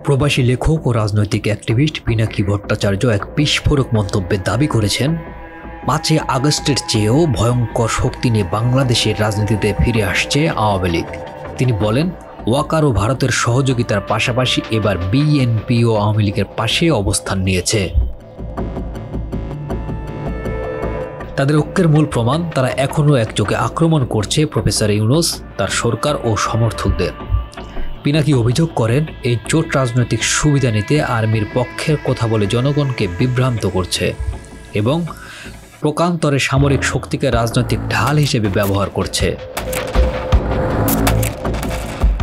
প্রবাসী লেখক ও রাজনৈতিক অ্যাক্টিভিস্ট পিনাকি ভট্টাচার্য এক বিস্ফোরক মন্তব্যে দাবি করেছেন, ৫ই আগস্টের চেয়েও ভয়ঙ্কর শক্তি নিয়ে বাংলাদেশের রাজনীতিতে ফিরে আসছে আওয়ামী লীগ। তিনি বলেন, ওয়াকার ও ভারতের সহযোগিতার পাশাপাশি এবার বিএনপি ও আওয়ামী লীগের পাশে অবস্থান নিয়েছে। তাদের ঐক্যের মূল প্রমাণ, তারা এখনও একযোগে আক্রমণ করছে প্রফেসর ইউনূস, তার সরকার ও সমর্থকদের। পিনাকি অভিযোগ করেন, এই জোট রাজনৈতিক সুবিধা নিতে আর্মির পক্ষের কথা বলে জনগণকে বিভ্রান্ত করছে এবং প্রকান্তরে সামরিক শক্তিকে রাজনৈতিক ঢাল হিসেবে ব্যবহার করছে।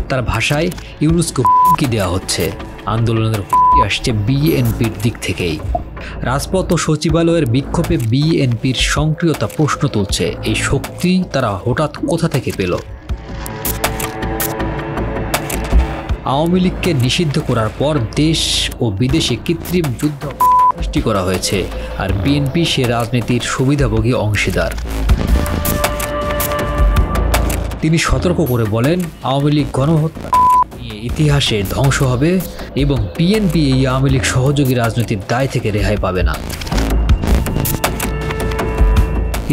তার ভাষায়, ইউনূসকে হুমকি দেওয়া হচ্ছে, আন্দোলনের হুমকি আসছে বিএনপির দিক থেকেই। রাজপথ ও সচিবালয়ের বিক্ষোভে বিএনপির সক্রিয়তা প্রশ্ন তুলছে, এই শক্তি তারা হঠাৎ কোথা থেকে পেল? আওয়ামী লীগকে নিষিদ্ধ করার পর দেশ ও বিদেশে কৃত্রিম যুদ্ধ সৃষ্টি করা হয়েছে, আর বিএনপি সে রাজনীতির সুবিধাভোগী অংশীদার। তিনি সতর্ক করে বলেন, আওয়ামী লীগ গণহত্যা নিয়ে ইতিহাসে ধ্বংস হবে এবং বিএনপি এই আওয়ামী লীগ সহযোগী রাজনীতির দায় থেকে রেহাই পাবে না।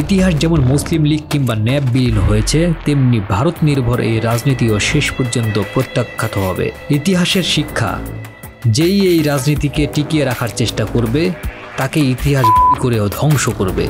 ইতিহাস যেমন মুসলিম লীগ কিংবা ন্যাপ বিলীন হয়েছে, তেমনি ভারত নির্ভর এই রাজনীতিও শেষ পর্যন্ত প্রত্যাখ্যাত হবে। ইতিহাসের শিক্ষা, যেই এই রাজনীতিকে টিকিয়ে রাখার চেষ্টা করবে তাকে ইতিহাস করেও ধ্বংস করবে।